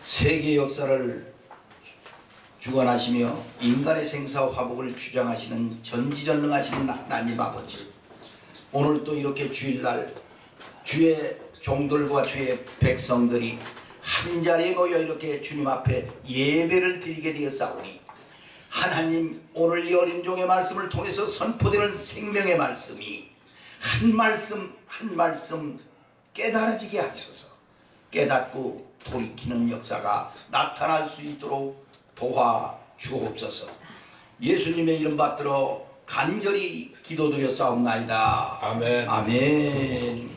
세계 역사를 주관하시며 인간의 생사와 화복을 주장하시는 전지전능하신 하나님 아버지, 오늘 또 이렇게 주일날 주의 종들과 주의 백성들이 한자리에 모여 이렇게 주님 앞에 예배를 드리게 되었사오니, 하나님, 오늘 이 어린 종의 말씀을 통해서 선포되는 생명의 말씀이 한 말씀 한 말씀 깨달아지게 하셔서 깨닫고 돌이키는 역사가 나타날 수 있도록 도와주옵소서. 예수님의 이름 받들어 간절히 기도드렸사옵나이다. 아멘. 아멘.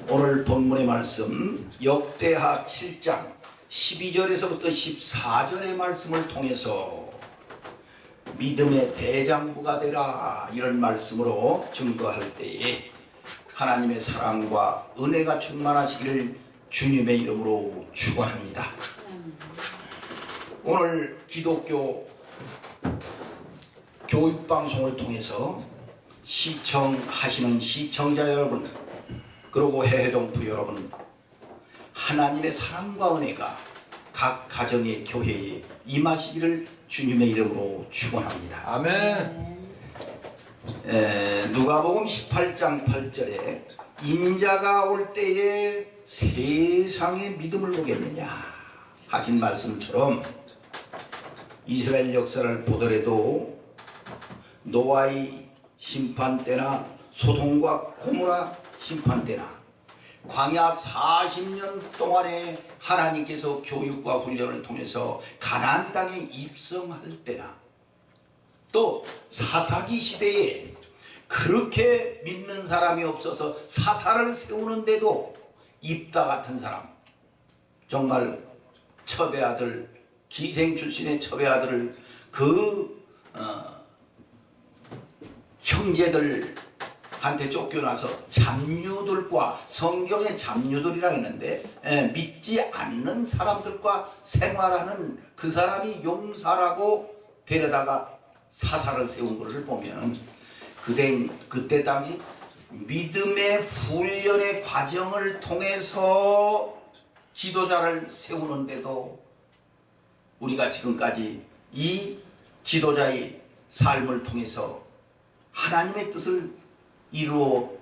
오늘 본문의 말씀 역대하 7장 12절에서부터 14절의 말씀을 통해서 믿음의 대장부가 되라, 이런 말씀으로 증거할 때에 하나님의 사랑과 은혜가 충만하시기를 주님의 이름으로 축원합니다. 오늘 기독교 교육방송을 통해서 시청하시는 시청자 여러분, 그리고 해외동포 여러분, 하나님의 사랑과 은혜가 각 가정의 교회에 임하시기를 주님의 이름으로 축원합니다. 아멘. 누가복음 18장 8절에 인자가 올 때에 세상의 믿음을 보겠느냐 하신 말씀처럼, 이스라엘 역사를 보더라도 노아의 심판 때나 소돔과 고모라 심판 때나 광야 40년 동안에 하나님께서 교육과 훈련을 통해서 가나안 땅에 입성할 때나, 또 사사기 시대에 그렇게 믿는 사람이 없어서 사사를 세우는데도 입다 같은 사람, 정말 첩의 아들, 기생 출신의 첩의 아들을 형제들한테 쫓겨나서 잡류들과, 성경에 잡류들이라고 했는데 믿지 않는 사람들과 생활하는 그 사람이 용사라고 데려다가 사사를 세운 것을 보면, 그때 당시 믿음의 훈련의 과정을 통해서 지도자를 세우는데도 우리가 지금까지 이 지도자의 삶을 통해서 하나님의 뜻을 이루어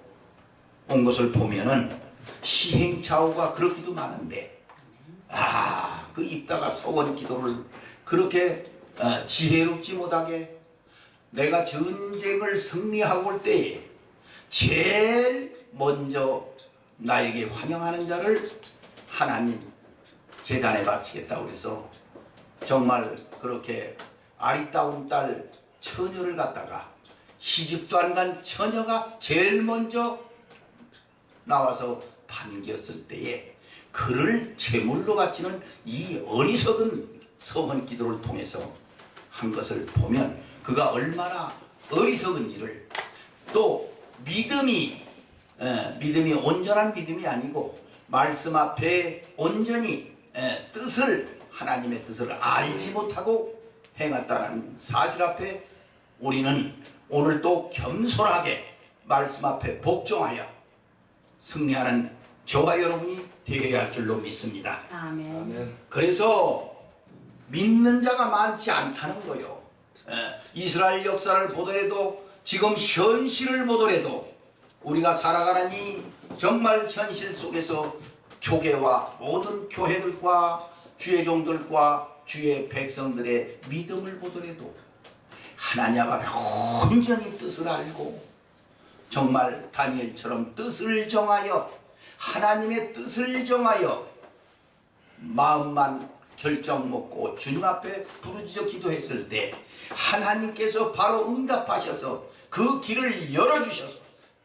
온 것을 보면은 시행착오가 그렇기도 많은데, 그 입다가 서원 기도를 그렇게 지혜롭지 못하게, 내가 전쟁을 승리하고 올 때에 제일 먼저 나에게 환영하는 자를 하나님 제단에 바치겠다고 그래서 정말 그렇게 아리따운 딸 처녀를 갖다가, 시집도 안 간 처녀가 제일 먼저 나와서 반겼을 때에 그를 제물로 바치는 이 어리석은 서원 기도를 통해서 한 것을 보면, 그가 얼마나 어리석은지를, 또 믿음이 온전한 믿음이 아니고 말씀 앞에 온전히 하나님의 뜻을 알지 못하고 행했다는 사실 앞에 우리는 오늘 또 겸손하게 말씀 앞에 복종하여 승리하는 저와 여러분이 되어야 할 줄로 믿습니다. 아멘. 그래서 믿는 자가 많지 않다는 거요. 이스라엘 역사를 보더라도, 지금 현실을 보더라도, 우리가 살아가는 이 정말 현실 속에서 교계와 모든 교회들과 주의 종들과 주의 백성들의 믿음을 보더라도 하나님 앞에 온전히 뜻을 알고, 정말 다니엘처럼 뜻을 정하여, 하나님의 뜻을 정하여 마음만 결정 먹고 주님 앞에 부르짖어 기도했을 때 하나님께서 바로 응답하셔서 그 길을 열어주셔서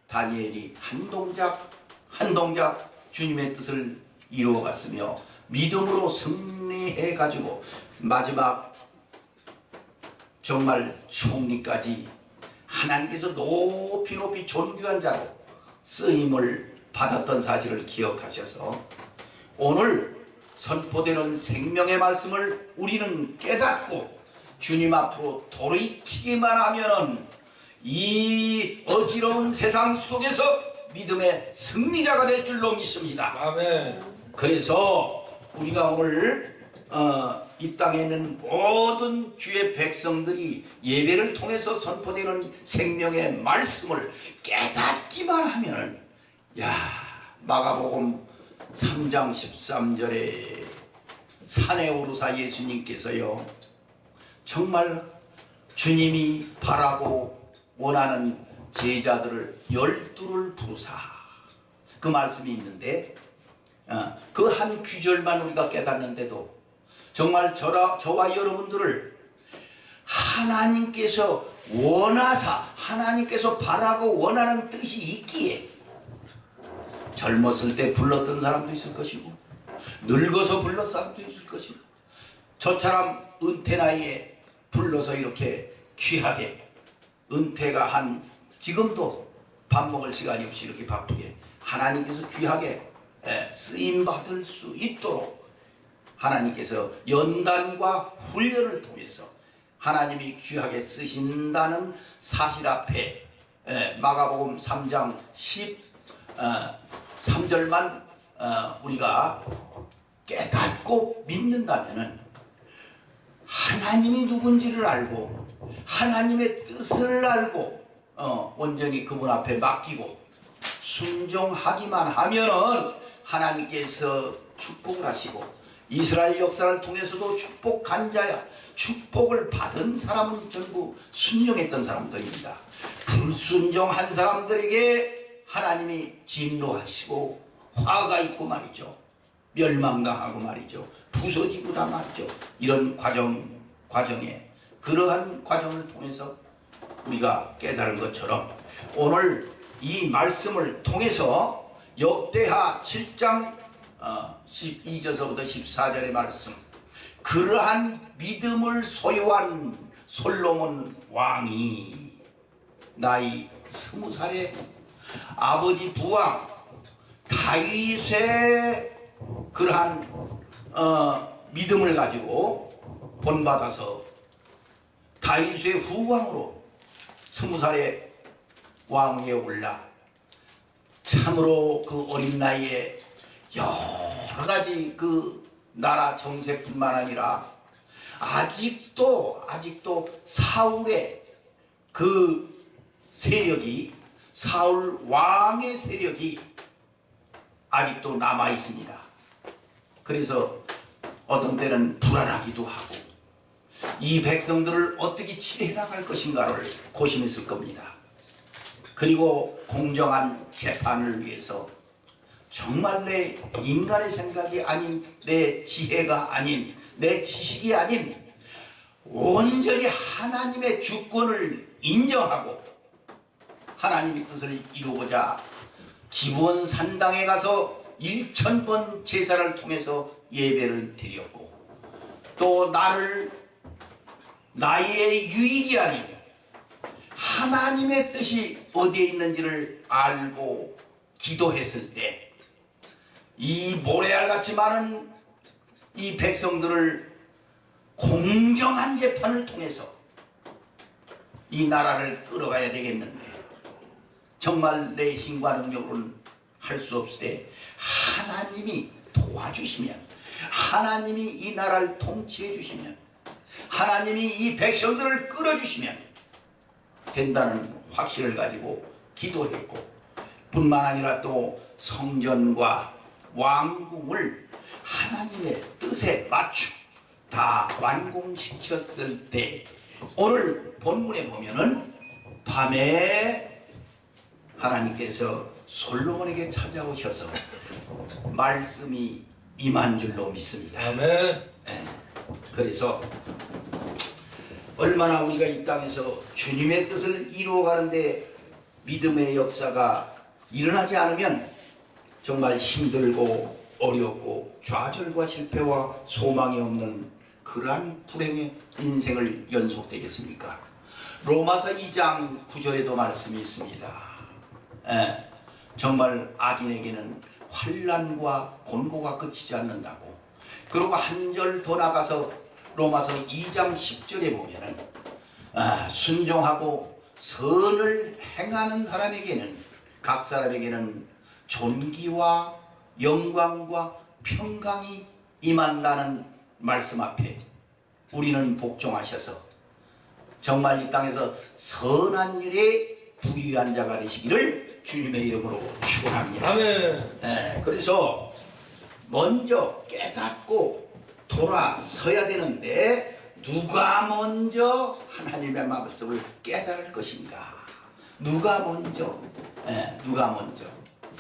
다니엘이 한 동작 주님의 뜻을 이루어갔으며 믿음으로 승리해가지고 마지막 정말 총리까지 하나님께서 높이 존귀한 자로 쓰임을 받았던 사실을 기억하셔서 오늘 선포되는 생명의 말씀을 우리는 깨닫고 주님 앞으로 돌이키기만 하면은 이 어지러운 세상 속에서 믿음의 승리자가 될 줄로 믿습니다. 아멘. 그래서 우리가 오늘 이 땅에 있는 모든 주의 백성들이 예배를 통해서 선포되는 생명의 말씀을 깨닫기만 하면, 야, 마가복음 3장 13절에 산에 오르사 예수님께서요, 정말 주님이 바라고 원하는 제자들을 12를 부르사, 그 말씀이 있는데, 그 한 귀절만 우리가 깨닫는데도 정말 저와 여러분들을 하나님께서 원하사, 하나님께서 바라고 원하는 뜻이 있기에 젊었을 때 불렀던 사람도 있을 것이고, 늙어서 불렀던 사람도 있을 것이고, 저처럼 은퇴 나이에 불러서 이렇게 귀하게, 은퇴가 한 지금도 밥 먹을 시간이 없이 이렇게 바쁘게 하나님께서 귀하게 쓰임받을 수 있도록 하나님께서 연단과 훈련을 통해서 하나님이 귀하게 쓰신다는 사실 앞에 마가복음 3장 13절만 우리가 깨닫고 믿는다면은 하나님이 누군지를 알고 하나님의 뜻을 알고 온전히 그분 앞에 맡기고 순종하기만 하면은 하나님께서 축복을 하시고, 이스라엘 역사를 통해서도 축복한 자야, 축복을 받은 사람은 전부 순종했던 사람들입니다. 불순종한 사람들에게 하나님이 진노하시고 화가 있고 말이죠, 멸망당하고 말이죠, 부서지고다 말이죠. 이런 과정에, 그러한 과정을 통해서 우리가 깨달은 것처럼 오늘 이 말씀을 통해서 역대하 7장 12절서부터 14절의 말씀, 그러한 믿음을 소유한 솔로몬 왕이 나이 20살에 아버지 부왕 다윗의 그러한 믿음을 가지고 본받아서 다윗의 후광으로 20살에 왕위에 올라 참으로 그 어린 나이에 여러 가지 그 나라 정세뿐만 아니라 아직도 사울의 그 세력이, 사울 왕의 세력이 아직도 남아 있습니다. 그래서 어떤 때는 불안하기도 하고 이 백성들을 어떻게 치료해 나갈 것인가를 고심했을 겁니다. 그리고 공정한 재판을 위해서 정말 내 인간의 생각이 아닌, 내 지혜가 아닌, 내 지식이 아닌 온전히 하나님의 주권을 인정하고 하나님의 뜻을 이루고자 기브온 산당에 가서 1000번 제사를 통해서 예배를 드렸고, 또 나의 유익이 아닌 하나님의 뜻이 어디에 있는지를 알고 기도했을 때 이 모래알같이 많은 이 백성들을 공정한 재판을 통해서 이 나라를 끌어가야 되겠는데, 정말 내 힘과 능력으로는 할 수 없을 때 하나님이 도와주시면, 하나님이 이 나라를 통치해 주시면, 하나님이 이 백성들을 끌어주시면 된다는 확신을 가지고 기도했고, 뿐만 아니라 또 성전과 왕궁을 하나님의 뜻에 맞추 다 완공시켰을 때, 오늘 본문에 보면은 밤에 하나님께서 솔로몬에게 찾아오셔서 말씀이 임한 줄로 믿습니다. 아멘. 네. 그래서 얼마나 우리가 이 땅에서 주님의 뜻을 이루어가는데 믿음의 역사가 일어나지 않으면 정말 힘들고 어렵고 좌절과 실패와 소망이 없는 그러한 불행의 인생을 연속되겠습니까? 로마서 2장 9절에도 말씀이 있습니다. 정말 악인에게는 환난과 곤고가 그치지 않는다고. 그리고 한 절 더 나가서 로마서 2장 10절에 보면은 순종하고 선을 행하는 사람에게는, 각 사람에게는 존귀와 영광과 평강이 임한다는 말씀 앞에 우리는 복종하셔서 정말 이 땅에서 선한 일에 부유한 자가 되시기를 주님의 이름으로 축원합니다. 아멘. 네, 그래서 먼저 깨닫고 돌아서야 되는데 누가 먼저 하나님의 말씀을 깨달을 것인가? 누가 먼저? 누가 먼저?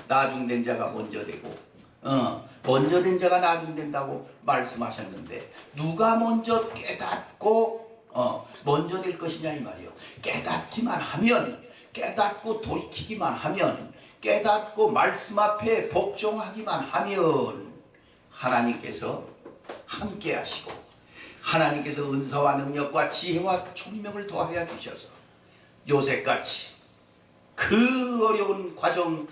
나중된 자가 먼저 되고 먼저 된 자가 나중된다고 말씀하셨는데 누가 먼저 깨닫고 먼저 될 것이냐 이 말이요. 깨닫기만 하면, 깨닫고 돌이키기만 하면, 깨닫고 말씀 앞에 복종하기만 하면 하나님께서 함께 하시고 하나님께서 은사와 능력과 지혜와 총명을 더하여 주셔서 요셉같이 그 어려운 과정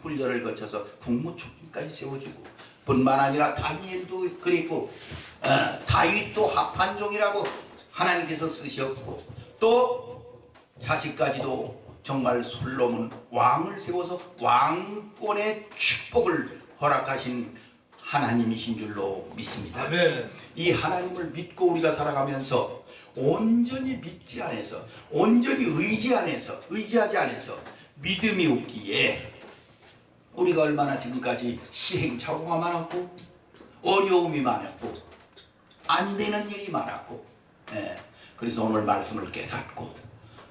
훈련을 거쳐서 국무총리까지 세워지고 뿐만 아니라 다니엘도 그랬고 다윗도 합판종이라고 하나님께서 쓰셨고 또 자식까지도 정말 솔로몬 왕을 세워서 왕권의 축복을 허락하신 하나님이신 줄로 믿습니다. 아멘. 이 하나님을 믿고 우리가 살아가면서 온전히 믿지 않아서, 온전히 의지하지 않아서 믿음이 없기에 우리가 얼마나 지금까지 시행착오가 많았고 어려움이 많았고 안 되는 일이 많았고 그래서 오늘 말씀을 깨닫고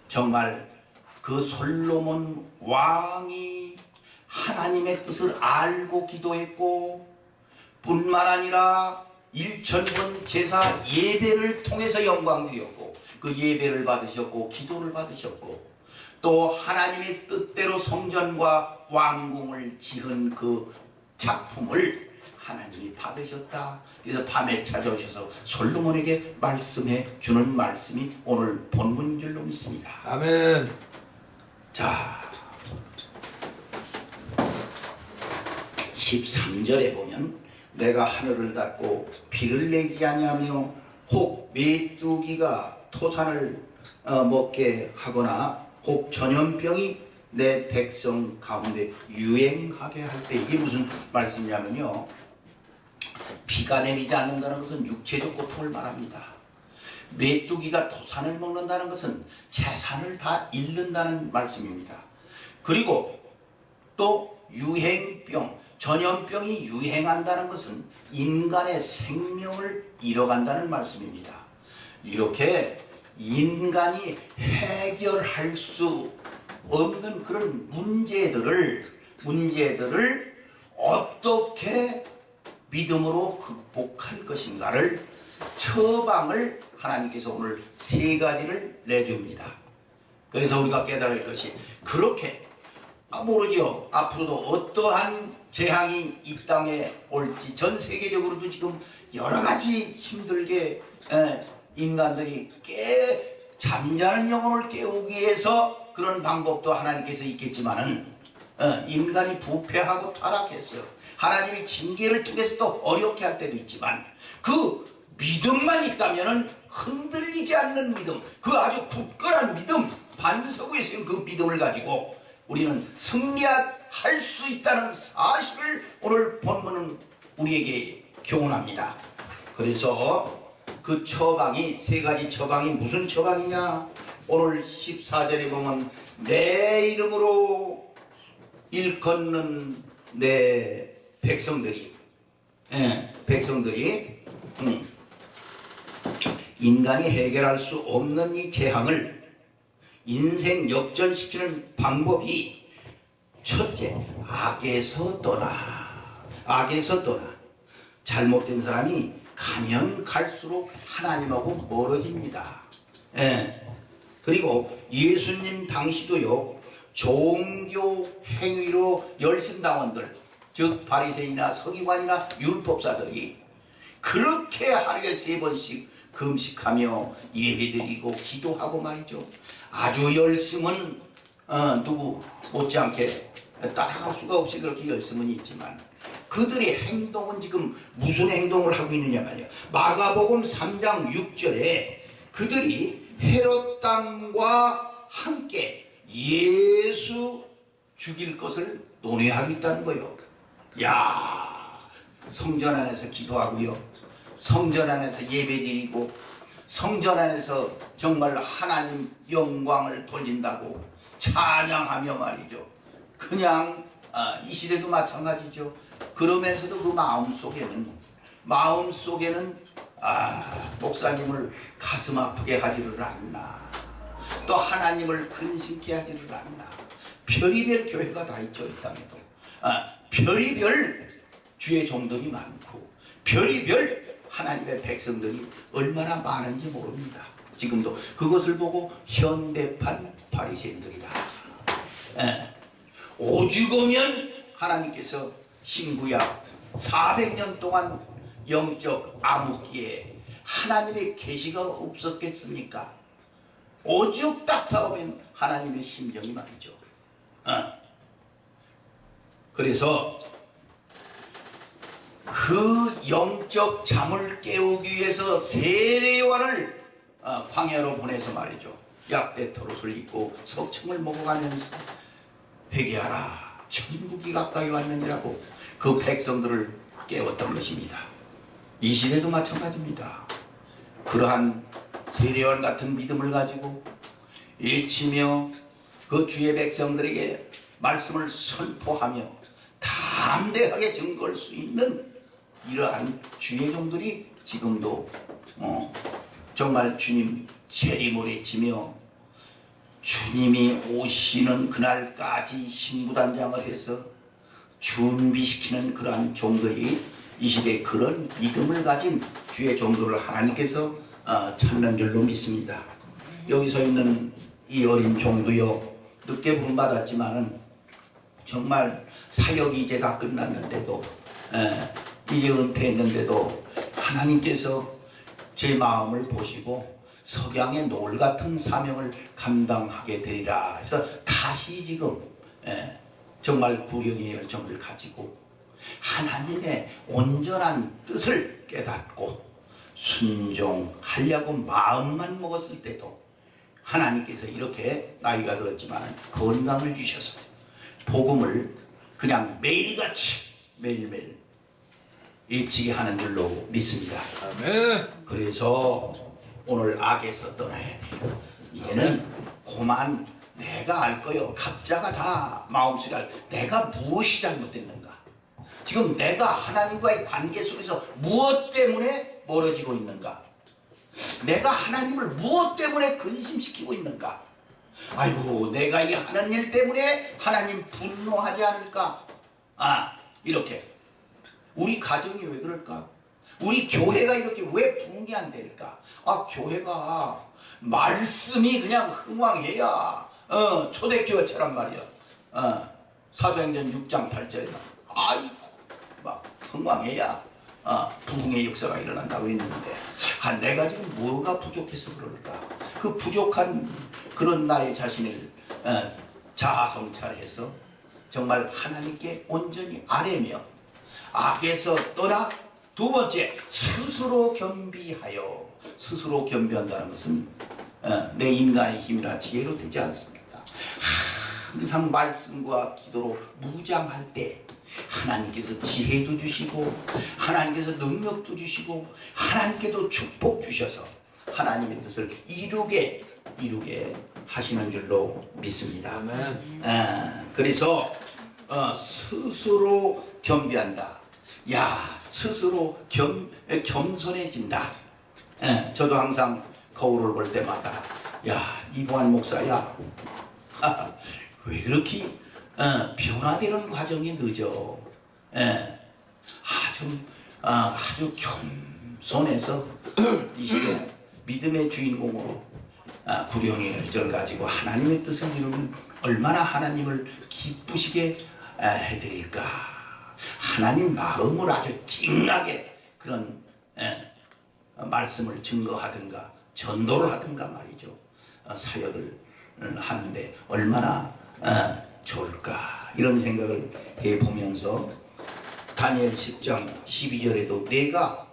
정말 그 솔로몬 왕이 하나님의 뜻을 알고 기도했고 뿐만 아니라 1000번 제사 예배를 통해서 영광 드렸고 그 예배를 받으셨고 기도를 받으셨고 또 하나님의 뜻대로 성전과 왕궁을 지은 그 작품을 하나님이 받으셨다. 그래서 밤에 찾아오셔서 솔로몬에게 말씀해 주는 말씀이 오늘 본문인 줄로 믿습니다. 아멘. 자, 13절에 보면 내가 하늘을 닫고 비를 내지 아니하며 혹 메뚜기가 토산을 먹게 하거나 혹 전염병이 내 백성 가운데 유행하게 할 때 이게 무슨 말씀이냐면요, 비가 내리지 않는다는 것은 육체적 고통을 말합니다. 메뚜기가 토산을 먹는다는 것은 재산을 다 잃는다는 말씀입니다. 그리고 또 유행병, 전염병이 유행한다는 것은 인간의 생명을 잃어간다는 말씀입니다. 이렇게 인간이 해결할 수 없는 그런 문제들을 어떻게 믿음으로 극복할 것인가를 처방을 하나님께서 오늘 3가지를 내줍니다. 그래서 우리가 깨달을 것이 그렇게 모르죠. 앞으로도 어떠한 재앙이 이 땅에 올지 전 세계적으로도 지금 여러 가지 힘들게 인간들이 잠자는 영혼을 깨우기 위해서 그런 방법도 하나님께서 있겠지만은 인간이 부패하고 타락해서 하나님이 징계를 통해서도 어렵게 할 때도 있지만 그 믿음만 있다면은 흔들리지 않는 믿음, 그 아주 굳건한 믿음, 반석에 세운 그 믿음을 가지고 우리는 승리할 수 있다는 사실을 오늘 본문은 우리에게 교훈합니다. 그래서 그 처방이 3가지 처방이 무슨 처방이냐? 오늘 14절에 보면 내 이름으로 일컫는 내 백성들이 인간이 해결할 수 없는 이 재앙을 인생 역전시키는 방법이 첫째, 악에서 떠나. 잘못된 사람이 가면 갈수록 하나님하고 멀어집니다. 그리고 예수님 당시도요, 종교 행위로 열심당원들, 즉 바리새인이나 서기관이나 율법사들이 그렇게 하루에 3번씩 금식하며 예배드리고 기도하고 말이죠. 아주 열심은 누구 못지않게 따라갈 수가 없이 그렇게 열심은 있지만 그들의 행동은 지금 무슨 행동을 하고 있느냐 말이에요. 마가복음 3장 6절에 그들이 헤롯 땅과 함께 예수 죽일 것을 논의하고 있다는 거예요. 야, 성전 안에서 기도하고요, 성전 안에서 예배드리고, 성전 안에서 정말 하나님 영광을 돌린다고 찬양하며 말이죠. 그냥 이 시대도 마찬가지죠. 그러면서도 그 마음속에는 목사님을 가슴 아프게 하지를 않나, 또 하나님을 근심케 하지를 않나. 별의별 교회가 다 있죠. 이 땅에도 별의별 주의 종들이 많고, 별의별 하나님의 백성들이 얼마나 많은지 모릅니다. 지금도 그것을 보고 현대판 바리새인들이다. 오죽 오면 하나님께서 신구약 400년 동안 영적 암흑기에 하나님의 계시가 없었겠습니까? 오죽 답답하면 하나님의 심정이 말이죠. 그래서 그 영적 잠을 깨우기 위해서 세례요한을 광야로 보내서 말이죠. 약대 털옷을 입고 석청을 먹어가면서 회개하라, 천국이 가까이 왔느니라고 그 백성들을 깨웠던 것입니다. 이 시대도 마찬가지입니다. 그러한 세례요한 같은 믿음을 가지고 외치며 그 주의 백성들에게 말씀을 선포하며 담대하게 증거할 수 있는 이러한 주의 종들이 지금도 정말 주님 재림을 외치며 주님이 오시는 그날까지 신부단장을 해서 준비시키는 그러한 종들이 이 시대에 그런 믿음을 가진 주의 종들을 하나님께서 찾는 줄로 믿습니다. 여기 서 있는 이 어린 종도요, 늦게 부름받았지만은 정말 사역이 이제 다 끝났는데도, 이제 은퇴했는데도 하나님께서 제 마음을 보시고 석양의 노을 같은 사명을 감당하게 되리라 해서 다시 지금 정말 구령의 열정을 가지고 하나님의 온전한 뜻을 깨닫고 순종하려고 마음만 먹었을 때도 하나님께서 이렇게 나이가 들었지만 건강을 주셔서 복음을 그냥 매일같이 매일매일 외치게 하는 줄로 믿습니다. 아멘. 그래서 오늘 악에서 떠나야 돼요. 이제는 그만 내가 알 거요. 각자가 다 마음속에 알, 내가 무엇이 잘못됐는가, 지금 내가 하나님과의 관계 속에서 무엇 때문에 멀어지고 있는가, 내가 하나님을 무엇 때문에 근심시키고 있는가, 아이고 내가 이 하는 일 때문에 하나님 분노하지 않을까. 이렇게 우리 가정이 왜 그럴까, 우리 교회가 이렇게 왜 부흥이 안 될까. 교회가 말씀이 그냥 흥왕해야 초대교회처럼 말이야. 사도행전 6장 8절에 막 흥왕해야 부흥의 역사가 일어난다고 했는데, 내가 지금 뭐가 부족해서 그럴까. 그 부족한 그런 나의 자신을 자아성찰해서 정말 하나님께 온전히 아뢰며 악에서 떠나, 두 번째 스스로 겸비하여. 스스로 겸비한다는 것은 내 인간의 힘이나 지혜로 되지 않습니다. 항상 말씀과 기도로 무장할 때 하나님께서 지혜도 주시고 하나님께서 능력도 주시고 하나님께도 축복 주셔서 하나님의 뜻을 이루게 하시는 줄로 믿습니다. 아멘. 그래서 스스로 겸비한다. 스스로 겸손해진다. 저도 항상 거울을 볼 때마다 이보한 목사야, 왜 그렇게 변화되는 과정이 늦어. 아주 겸손해서 이 시대 믿음의 주인공으로 구령의 열정을 가지고 하나님의 뜻을 이루면 얼마나 하나님을 기쁘시게 해드릴까. 하나님 마음을 아주 찡하게 그런 말씀을 증거하든가 전도를 하든가 말이죠. 사역을 하는데 얼마나 좋을까, 이런 생각을 해보면서 다니엘 10장 12절에도 내가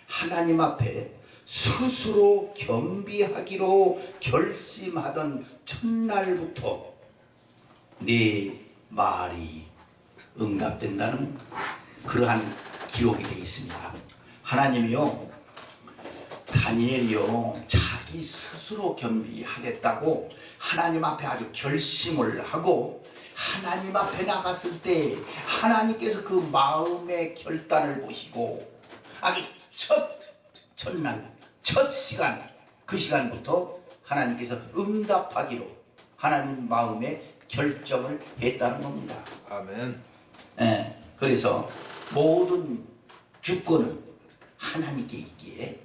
하나님 앞에 스스로 겸비하기로 결심하던 첫날부터 네 말이 응답된다는 그러한 기록이 되어 있습니다. 하나님이요, 다니엘이요, 자기 스스로 겸비하겠다고 하나님 앞에 아주 결심을 하고 하나님 앞에 나갔을 때 하나님께서 그 마음의 결단을 보시고 아주 첫날 첫 시간, 그 시간부터 하나님께서 응답하기로 하나님 마음의 결정을 했다는 겁니다. 아멘. 예, 그래서 모든 주권은 하나님께 있기에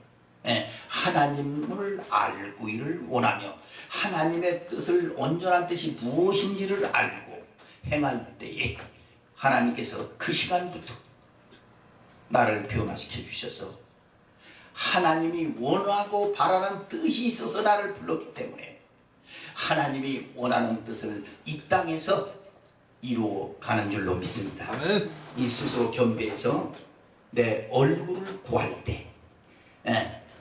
하나님을 알기를 원하며 하나님의 뜻을, 온전한 뜻이 무엇인지를 알고 행할 때에 하나님께서 그 시간부터 나를 변화시켜 주셔서 하나님이 원하고 바라는 뜻이 있어서 나를 불렀기 때문에 하나님이 원하는 뜻을 이 땅에서 이루어 가는 줄로 믿습니다. 아멘. 이 스스로 겸비해서 내 얼굴을 구할 때,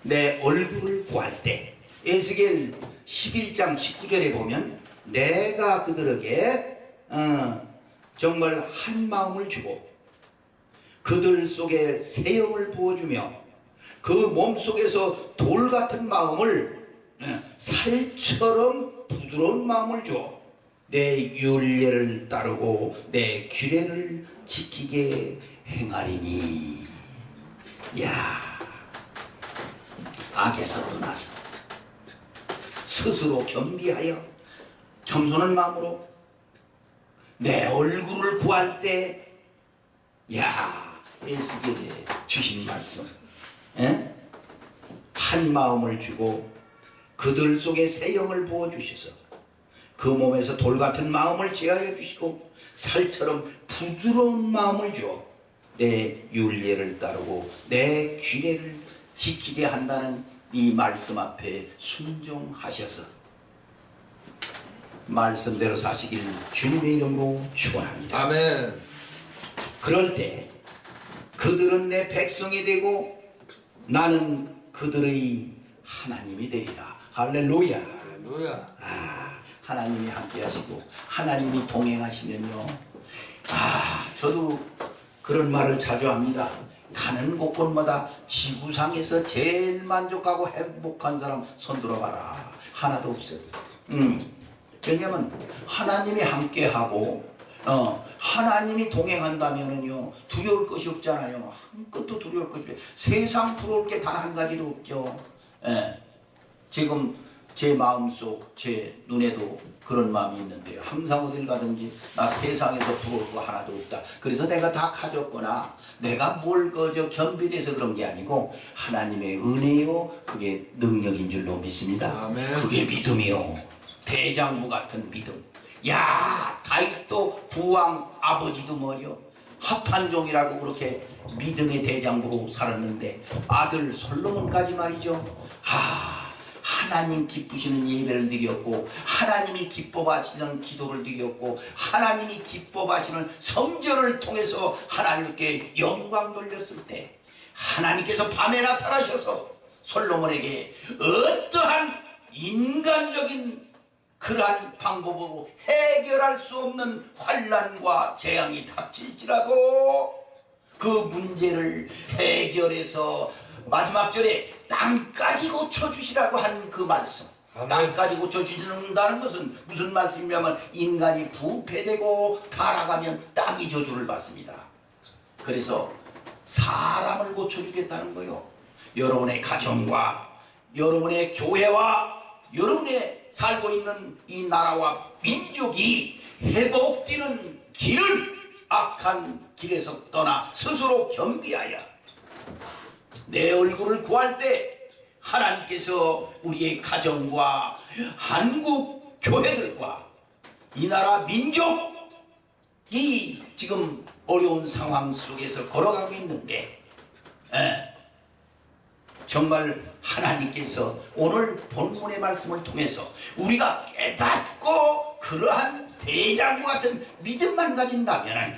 내 얼굴을 구할 때, 에스겔 11장 19절에 보면 내가 그들에게 정말 한 마음을 주고 그들 속에 새 영을 부어주며 그 몸속에서 돌 같은 마음을 살처럼 부드러운 마음을 줘 내 율례를 따르고 내 규례를 지키게 행하리니. 야, 악에서 떠나서 스스로 겸비하여 겸손한 마음으로 내 얼굴을 구할 때, 야, 에스겔에 주신 말씀, 한 마음을 주고 그들 속에 새 영을 부어주셔서 그 몸에서 돌 같은 마음을 제하여 주시고 살처럼 부드러운 마음을 주어 내 율례를 따르고 내 규례를 지키게 한다는 이 말씀 앞에 순종하셔서 말씀대로 사시길 주님의 이름으로 축원합니다. 아멘. 그럴 때 그들은 내 백성이 되고 나는 그들의 하나님이 되리라. 할렐루야. 할렐루야. 하나님이 함께 하시고 하나님이 동행하시면요, 저도 그런 말을 자주 합니다. 가는 곳곳마다 지구상에서 제일 만족하고 행복한 사람 손 들어봐라. 하나도 없어요. 왜냐면 하나님이 함께하고 하나님이 동행한다면은요 두려울 것이 없잖아요. 아무것도 두려울 것이 없어요. 세상 부러울 게 단 한 가지도 없죠. 지금 제 마음속, 제 눈에도 그런 마음이 있는데요. 항상 어딜 가든지 나 세상에서 부러울 거 하나도 없다. 그래서 내가 다 가졌거나 내가 뭘 그저 겸비돼서 그런 게 아니고 하나님의 은혜요, 그게 능력인 줄로 믿습니다. 아멘. 그게 믿음이요. 대장부 같은 믿음. 야, 다윗도 부왕 아버지도 뭐요? 합한종이라고 그렇게 믿음의 대장부로 살았는데 아들 솔로몬까지 말이죠. 하나님 기쁘시는 예배를 드렸고 하나님이 기뻐하시는 기도를 드렸고 하나님이 기뻐하시는 성전을 통해서 하나님께 영광 돌렸을 때 하나님께서 밤에 나타나셔서 솔로몬에게 어떠한 인간적인 그러한 방법으로 해결할 수 없는 환난과 재앙이 닥칠지라도 그 문제를 해결해서 마지막 절에 땅까지 고쳐주시라고 한 그 말씀. 아멘. 땅까지 고쳐주신다는 것은 무슨 말씀이냐면 인간이 부패되고 타락하면 땅이 저주를 받습니다. 그래서 사람을 고쳐주겠다는 거요. 여러분의 가정과 여러분의 교회와 여러분의 살고 있는 이 나라와 민족이 회복되는 길을 악한 길에서 떠나 스스로 겸비하여 내 얼굴을 구할 때 하나님께서 우리의 가정과 한국 교회들과 이 나라 민족이 지금 어려운 상황 속에서 걸어가고 있는데 정말 하나님께서 오늘 본문의 말씀을 통해서 우리가 깨닫고 그러한 대장부 같은 믿음만 가진다면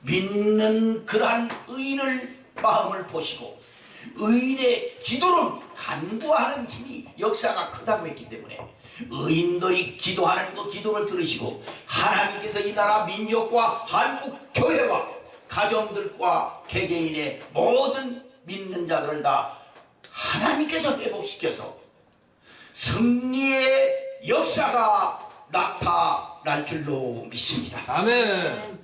믿는 그러한 의인을 마음을 보시고 의인의 기도는 간구하는 힘이 역사가 크다고 했기 때문에 의인들이 기도하는 그 기도를 들으시고 하나님께서 이 나라 민족과 한국 교회와 가정들과 개개인의 모든 믿는 자들을 다 하나님께서 회복시켜서 승리의 역사가 나타날 줄로 믿습니다. 아멘.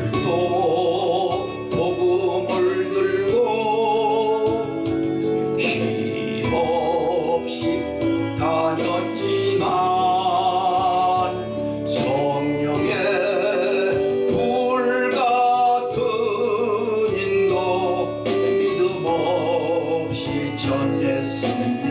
오늘도 복음을 들고 힘없이 다녔지만 성령의 불같은 인도 믿음 없이 전했습니다.